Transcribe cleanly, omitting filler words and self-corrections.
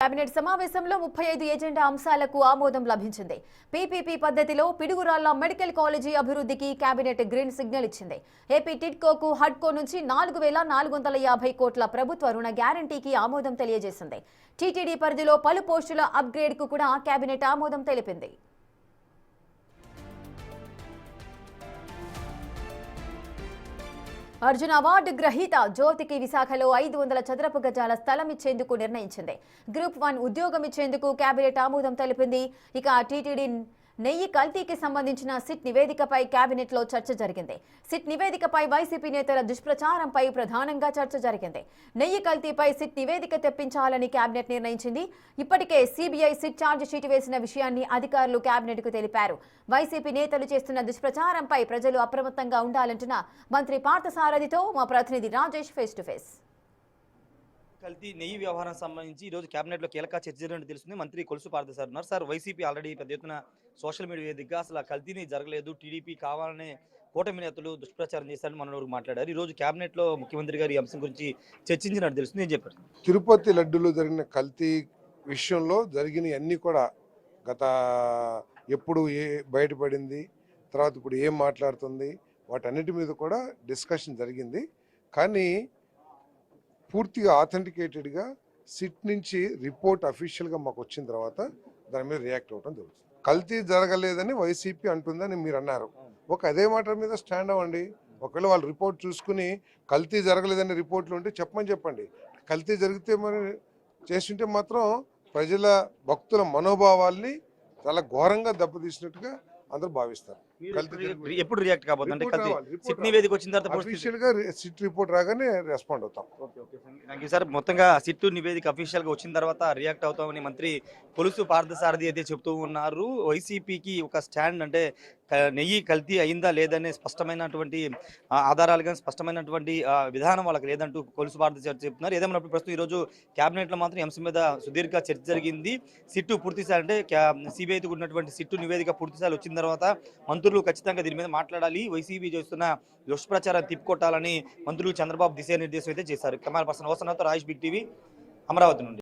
Cabinet సమావేశంలో 35 agenda అంశాలకు ఆమోదం లభించింది. పీపీపీ పద్ధతిలో పిడుగురాళ్ల మెడికల్ కాలేజీ అభివృద్ధికి కేబినెట్ గ్రీన్ సిగ్నల్ ఇచ్చింది. ఏపీ టిడ్కోకు హడ్కో నుంచి 4,450 కోట్ల ప్రభుత్వ రుణ గ్యారంటీకి ఆమోదం తెలియజేసింది. టీటీడీ పరిధిలో పలు పోస్టుల అప్గ్రేడ్ కు కూడా కేబినెట్ ఆమోదం తెలిపింది. అర్జున అవార్డు గ్రహీత జ్యోతికి విశాఖలో 500 చదరపు గజాల స్థలం ఇచ్చేందుకు నిర్ణయించింది. గ్రూప్ 1 ఉద్యోగం ఇచ్చేందుకు కేబినెట్ ఆమోదం తెలిపింది. ఇక టీటీడీ నెయ్యి కల్తీకి సంబంధించిన సిట్ నివేదికపై కేబినెట్ లో చర్చ జరిగింది. సిట్ నివేదికపై వైసీపీ నేతల దుష్ప్రచారంపై ప్రధానంగా చర్చ జరిగింది. నెయ్యి కల్తీపై సిట్ నివేదిక తెప్పించాలని కేబినెట్ నిర్ణయించింది. ఇప్పటికే సిబిఐ సిట్ ఛార్జ్ షీట్ వేసిన విషయాన్ని అధికారులు కేబినెట్ కు తెలిపారు. వైసీపీ నేతలు చేస్తున్న దుష్ప్రచారంపై ప్రజలు అప్రమత్తంగా ఉండాలంటున్న మంత్రి పార్థసారథితో మా ప్రతినిధి రాజేష్ ఫేస్ టు ఫేస్. కల్తీ నెయ్యి వ్యవహారం సంబంధించి ఈ రోజు కేబినెట్ లో కీలక చర్చ జరిగినట్టు తెలుస్తుంది. మంత్రి కొలుసు పార్థసారథి ఉన్నారు. సార్, వైసీపీ ఆల్రెడీ పెద్ద ఎత్తున సోషల్ మీడియా వేదికగా అసలు కల్తీని జరగలేదు, టీడీపీ కావాలనే కూటమి నేతలు దుష్ప్రచారం చేశారని మనోరు మాట్లాడారు. ఈ రోజు కేబినెట్ లో ముఖ్యమంత్రి గారు ఈ అంశం గురించి చర్చించినట్టు తెలుస్తుంది. ఏం చెప్పారు? తిరుపతి లడ్డులో జరిగిన కల్తీ విషయంలో జరిగిన అన్ని కూడా గత ఎప్పుడు బయటపడింది, తర్వాత ఇప్పుడు ఏం మాట్లాడుతుంది, వాటన్నిటి మీద కూడా డిస్కషన్ జరిగింది. కానీ పూర్తిగా ఆథెంటికేటెడ్గా సిట్ నుంచి రిపోర్ట్ అఫీషియల్గా మాకు వచ్చిన తర్వాత దాని మీద రియాక్ట్ అవ్వడం జరుగుతుంది. కల్తీ జరగలేదని వైసీపీ అంటుందని మీరు అన్నారు. అదే మాట మీద స్టాండ్ అవ్వండి. ఒకవేళ వాళ్ళు రిపోర్ట్ చూసుకుని కల్తీ జరగలేదని రిపోర్ట్లు ఉంటే చెప్పండి. కల్తీ జరిగితే మరి చేస్తుంటే మాత్రం ప్రజల భక్తుల మనోభావాల్ని చాలా ఘోరంగా దెబ్బతీసినట్టుగా అందరూ భావిస్తారు. ఎప్పుడు రియాక్ట్ కాబోతుంది? సిట్ నివేదిక వచ్చిన తర్వాత అఫీషియల్ గా సిట్ రిపోర్ట్ రాగానే రెస్పాండ్ అవుతాం. Thank you sir. మొత్తంగా సిట్ నివేదిక అఫీషియల్ గా వచ్చిన తర్వాత రియాక్ట్ అవుతామని మంత్రి కొలుసు పార్థసారథి అయితే చెప్తూ ఉన్నారు. వైసీపీకి ఒక స్టాండ్ అంటే నెయ్యి కల్తీ అయిందా లేదనే స్పష్టమైనటువంటి ఆధారాలు కానీ స్పష్టమైనటువంటి విధానం వాళ్ళకి లేదంటూ కొలుసు పార్థసారథి చెప్తున్నారు. ఏదేమైనప్పుడు ప్రస్తుతం ఈరోజు కేబినెట్ లో మాత్రం అంశం మీద సుదీర్ఘ చర్చ జరిగింది. సిట్టు పూర్తిసారి అంటే సిబిఐతో ఉన్నటువంటి సిట్టు నివేదిక పూర్తిసారి వచ్చిన తర్వాత మంత్రులు ఖచ్చితంగా దీని మీద మాట్లాడాలి, వైసీపీ చేస్తున్న దుష్ప్రచారం తిప్పికొట్టాలని మంత్రులు చంద్రబాబు దిశానిర్దేశం అయితే చేశారు. Camera person Osanath, Rajesh, big TV, Amaravati నుండి.